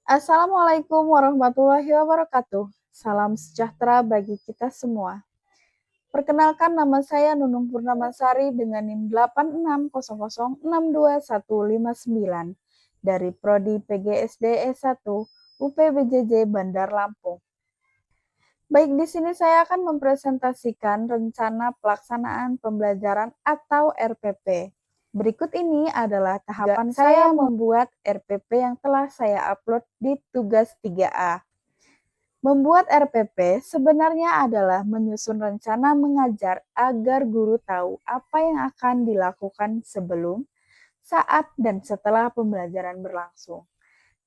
Assalamualaikum warahmatullahi wabarakatuh. Salam sejahtera bagi kita semua. Perkenalkan nama saya Nunung Purnamasari dengan NIM 8600625159 dari Prodi PGSD S1 UPBJJ Bandar Lampung. Baik, di sini saya akan mempresentasikan rencana pelaksanaan pembelajaran atau RPP. Berikut ini adalah tahapan saya membuat RPP yang telah saya upload di tugas 3A. Membuat RPP sebenarnya adalah menyusun rencana mengajar agar guru tahu apa yang akan dilakukan sebelum, saat, dan setelah pembelajaran berlangsung.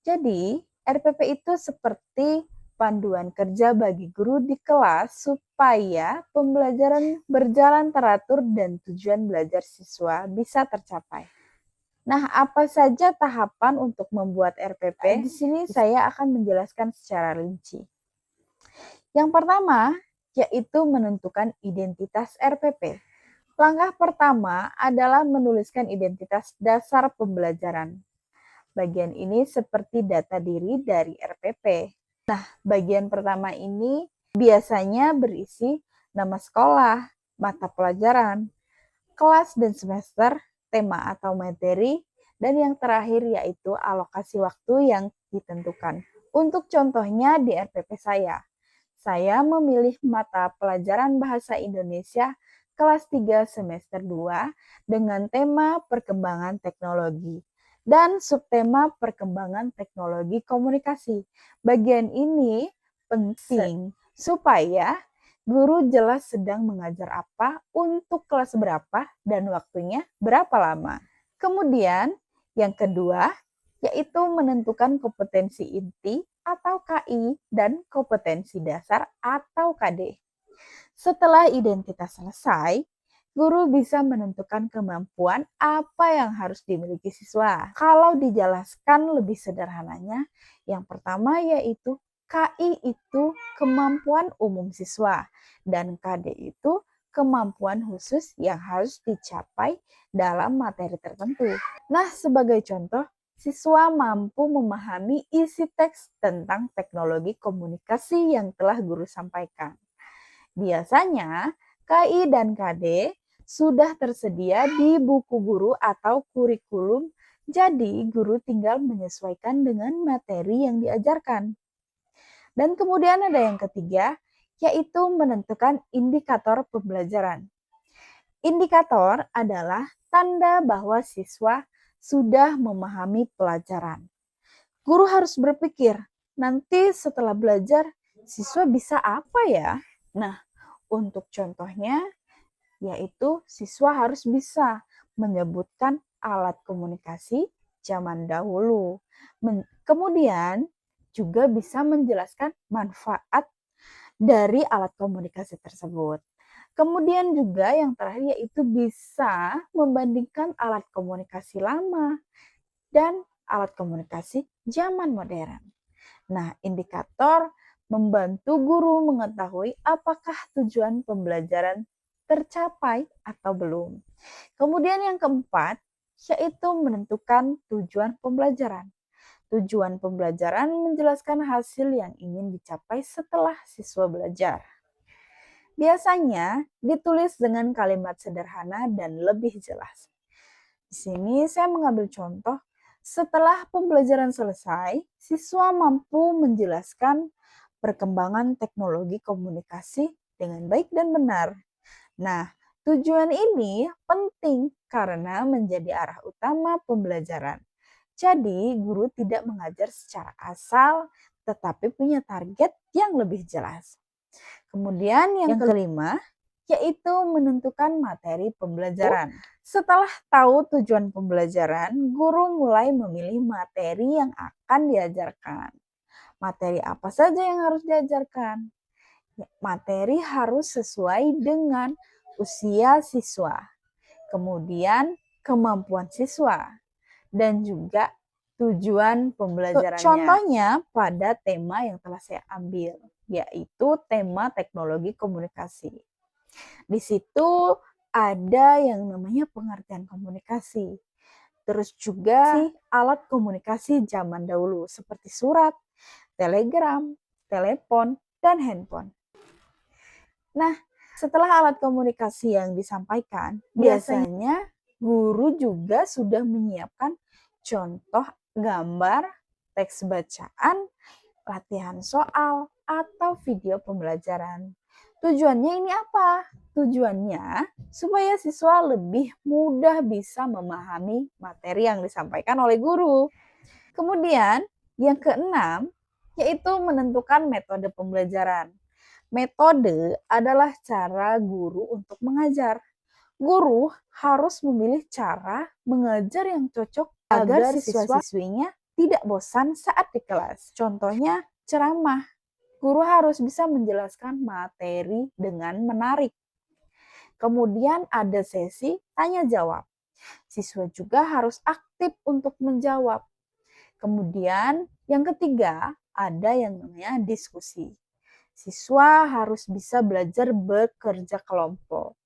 Jadi, RPP itu seperti panduan kerja bagi guru di kelas supaya pembelajaran berjalan teratur dan tujuan belajar siswa bisa tercapai. Nah, apa saja tahapan untuk membuat RPP? Di sini saya akan menjelaskan secara rinci. Yang pertama, yaitu menentukan identitas RPP. Langkah pertama adalah menuliskan identitas dasar pembelajaran. Bagian ini seperti data diri dari RPP. Nah, bagian pertama ini biasanya berisi nama sekolah, mata pelajaran, kelas dan semester, tema atau materi, dan yang terakhir yaitu alokasi waktu yang ditentukan. Untuk contohnya di RPP saya memilih mata pelajaran Bahasa Indonesia kelas 3 semester 2 dengan tema perkembangan teknologi dan subtema perkembangan teknologi komunikasi. Bagian ini penting supaya guru jelas sedang mengajar apa, untuk kelas berapa, dan waktunya berapa lama. Kemudian yang kedua yaitu menentukan kompetensi inti atau KI dan kompetensi dasar atau KD. Setelah identitas selesai, guru bisa menentukan kemampuan apa yang harus dimiliki siswa. Kalau dijelaskan lebih sederhananya, yang pertama yaitu KI itu kemampuan umum siswa dan KD itu kemampuan khusus yang harus dicapai dalam materi tertentu. Nah, sebagai contoh, siswa mampu memahami isi teks tentang teknologi komunikasi yang telah guru sampaikan. Biasanya, KI dan KD sudah tersedia di buku guru atau kurikulum, jadi guru tinggal menyesuaikan dengan materi yang diajarkan. Dan kemudian ada yang ketiga, yaitu menentukan indikator pembelajaran. Indikator adalah tanda bahwa siswa sudah memahami pelajaran. Guru harus berpikir, nanti setelah belajar, siswa bisa apa ya? Nah, untuk contohnya, yaitu siswa harus bisa menyebutkan alat komunikasi zaman dahulu. Kemudian juga bisa menjelaskan manfaat dari alat komunikasi tersebut. Kemudian juga yang terakhir yaitu bisa membandingkan alat komunikasi lama dan alat komunikasi zaman modern. Nah, indikator membantu guru mengetahui apakah tujuan pembelajaran tercapai atau belum. Kemudian yang keempat, yaitu menentukan tujuan pembelajaran. Tujuan pembelajaran menjelaskan hasil yang ingin dicapai setelah siswa belajar. Biasanya ditulis dengan kalimat sederhana dan lebih jelas. Di sini saya mengambil contoh, setelah pembelajaran selesai, siswa mampu menjelaskan perkembangan teknologi komunikasi dengan baik dan benar. Nah, tujuan ini penting karena menjadi arah utama pembelajaran. Jadi, guru tidak mengajar secara asal, tetapi punya target yang lebih jelas. Kemudian yang kelima, yaitu menentukan materi pembelajaran. Setelah tahu tujuan pembelajaran, guru mulai memilih materi yang akan diajarkan. Materi apa saja yang harus diajarkan? Materi harus sesuai dengan usia siswa, kemudian kemampuan siswa, dan juga tujuan pembelajarannya. Contohnya pada tema yang telah saya ambil, yaitu tema teknologi komunikasi. Di situ ada yang namanya pengertian komunikasi. Terus juga alat komunikasi zaman dahulu seperti surat, telegram, telepon, dan handphone. Nah, setelah alat komunikasi yang disampaikan, biasanya guru juga sudah menyiapkan contoh gambar, teks bacaan, latihan soal, atau video pembelajaran. Tujuannya ini apa? Tujuannya supaya siswa lebih mudah bisa memahami materi yang disampaikan oleh guru. Kemudian, yang keenam, yaitu menentukan metode pembelajaran. Metode adalah cara guru untuk mengajar. Guru harus memilih cara mengajar yang cocok agar siswa-siswinya tidak bosan saat di kelas. Contohnya, ceramah. Guru harus bisa menjelaskan materi dengan menarik. Kemudian ada sesi tanya jawab. Siswa juga harus aktif untuk menjawab. Kemudian yang ketiga ada yang namanya diskusi. Siswa harus bisa belajar bekerja kelompok.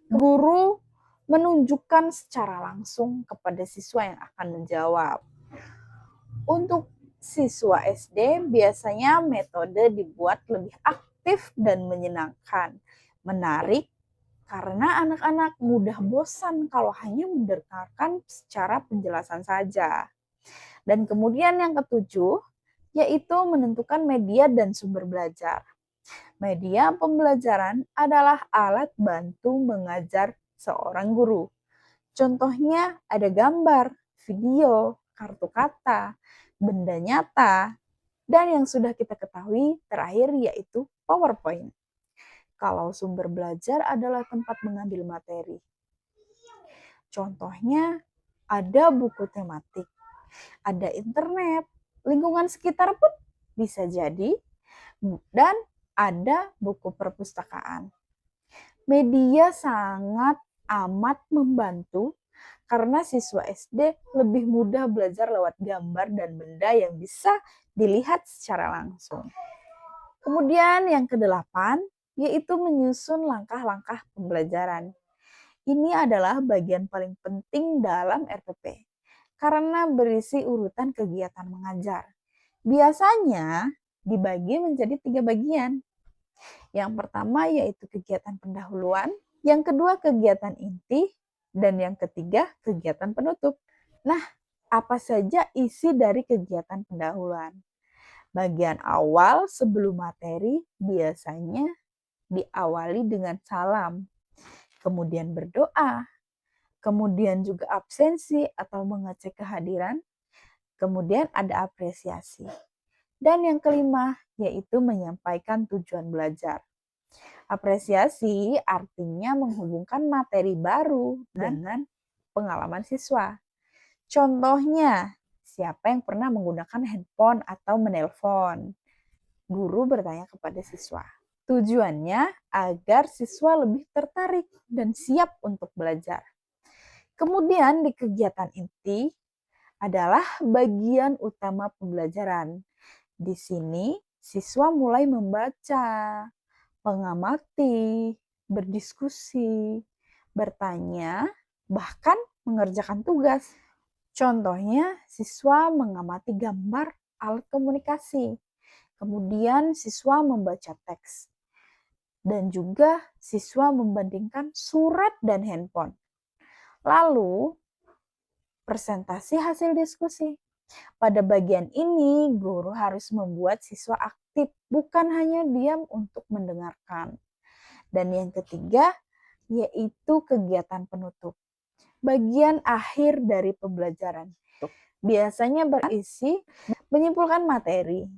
Guru menunjukkan secara langsung kepada siswa yang akan menjawab. Untuk siswa SD biasanya metode dibuat lebih aktif dan menyenangkan, menarik, karena anak-anak mudah bosan kalau hanya mendengarkan secara penjelasan saja. Dan kemudian yang ketujuh, yaitu menentukan media dan sumber belajar. Media pembelajaran adalah alat bantu mengajar seorang guru. Contohnya ada gambar, video, kartu kata, benda nyata, dan yang sudah kita ketahui terakhir yaitu PowerPoint. Kalau sumber belajar adalah tempat mengambil materi. Contohnya ada buku tematik, ada internet, lingkungan sekitar pun bisa jadi, dan ada buku perpustakaan. Media sangat amat membantu karena siswa SD lebih mudah belajar lewat gambar dan benda yang bisa dilihat secara langsung. Kemudian yang kedelapan, yaitu menyusun langkah-langkah pembelajaran. Ini adalah bagian paling penting dalam RPP karena berisi urutan kegiatan mengajar. Biasanya dibagi menjadi 3 bagian. Yang pertama yaitu kegiatan pendahuluan, yang kedua kegiatan inti, dan yang ketiga kegiatan penutup. Nah, apa saja isi dari kegiatan pendahuluan? Bagian awal sebelum materi biasanya diawali dengan salam, kemudian berdoa, kemudian juga absensi atau mengecek kehadiran, kemudian ada apresiasi. Dan yang kelima, yaitu menyampaikan tujuan belajar. Apresiasi artinya menghubungkan materi baru dengan pengalaman siswa. Contohnya, siapa yang pernah menggunakan handphone atau menelpon? Guru bertanya kepada siswa. Tujuannya agar siswa lebih tertarik dan siap untuk belajar. Kemudian di kegiatan inti adalah bagian utama pembelajaran. Di sini siswa mulai membaca, mengamati, berdiskusi, bertanya, bahkan mengerjakan tugas. Contohnya, siswa mengamati gambar alat komunikasi. Kemudian siswa membaca teks. Dan juga siswa membandingkan surat dan handphone. Lalu, presentasi hasil diskusi. Pada bagian ini, guru harus membuat siswa aktif, bukan hanya diam untuk mendengarkan. Dan yang ketiga, yaitu kegiatan penutup. Bagian akhir dari pembelajaran. Biasanya berisi menyimpulkan materi,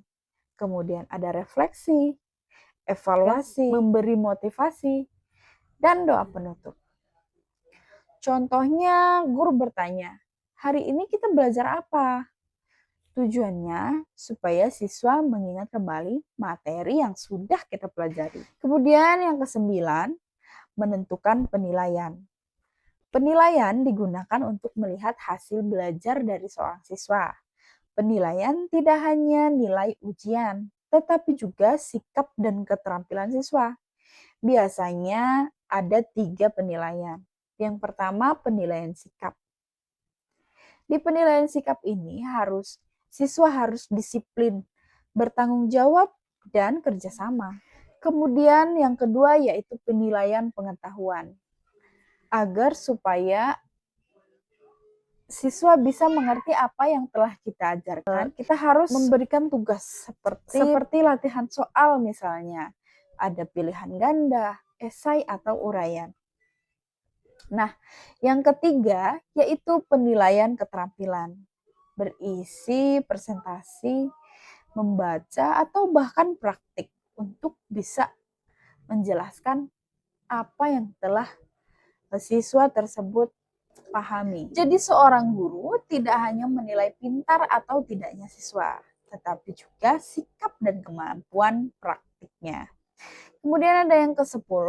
kemudian ada refleksi, evaluasi, memberi motivasi, dan doa penutup. Contohnya, guru bertanya, hari ini kita belajar apa? Tujuannya supaya siswa mengingat kembali materi yang sudah kita pelajari. Kemudian yang kesembilan, menentukan penilaian. Penilaian digunakan untuk melihat hasil belajar dari seorang siswa. Penilaian tidak hanya nilai ujian, tetapi juga sikap dan keterampilan siswa. Biasanya ada 3 penilaian. Yang pertama, penilaian sikap. Di penilaian sikap ini siswa harus disiplin, bertanggung jawab, dan kerjasama. Kemudian yang kedua yaitu penilaian pengetahuan. Agar supaya siswa bisa mengerti apa yang telah kita ajarkan, kita harus memberikan tugas seperti latihan soal misalnya. Ada pilihan ganda, esai, atau uraian. Nah, yang ketiga yaitu penilaian keterampilan. Berisi presentasi, membaca, atau bahkan praktik untuk bisa menjelaskan apa yang telah siswa tersebut pahami. Jadi seorang guru tidak hanya menilai pintar atau tidaknya siswa, tetapi juga sikap dan kemampuan praktiknya. Kemudian ada yang ke-10,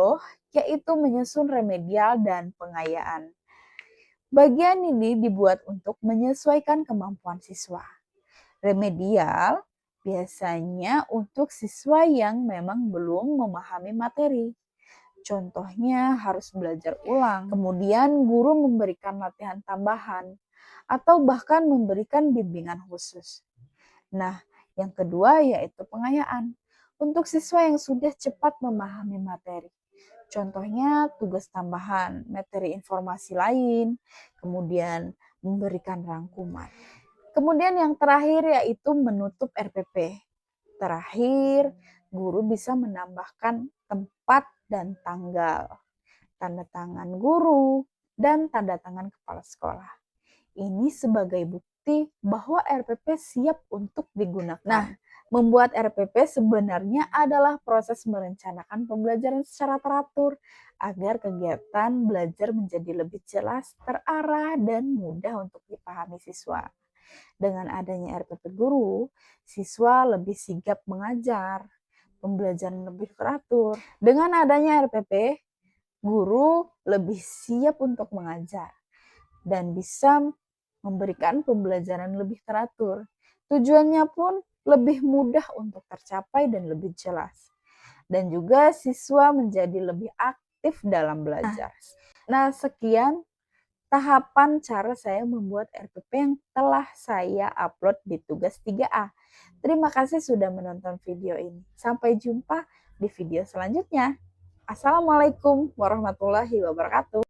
yaitu menyusun remedial dan pengayaan. Bagian ini dibuat untuk menyesuaikan kemampuan siswa. Remedial biasanya untuk siswa yang memang belum memahami materi. Contohnya harus belajar ulang, kemudian guru memberikan latihan tambahan, atau bahkan memberikan bimbingan khusus. Nah, yang kedua yaitu pengayaan, untuk siswa yang sudah cepat memahami materi. Contohnya tugas tambahan, materi informasi lain, kemudian memberikan rangkuman. Kemudian yang terakhir yaitu menutup RPP. Terakhir, guru bisa menambahkan tempat dan tanggal, tanda tangan guru, dan tanda tangan kepala sekolah. Ini sebagai bukti bahwa RPP siap untuk digunakan. Nah, membuat RPP sebenarnya adalah proses merencanakan pembelajaran secara teratur agar kegiatan belajar menjadi lebih jelas, terarah, dan mudah untuk dipahami siswa. Dengan adanya RPP guru, siswa lebih sigap mengajar, pembelajaran lebih teratur. Dengan adanya RPP, guru lebih siap untuk mengajar dan bisa memberikan pembelajaran lebih teratur. Tujuannya pun lebih mudah untuk tercapai dan lebih jelas. Dan juga siswa menjadi lebih aktif dalam belajar. Nah, sekian tahapan cara saya membuat RPP yang telah saya upload di tugas 3A. Terima kasih sudah menonton video ini. Sampai jumpa di video selanjutnya. Assalamualaikum warahmatullahi wabarakatuh.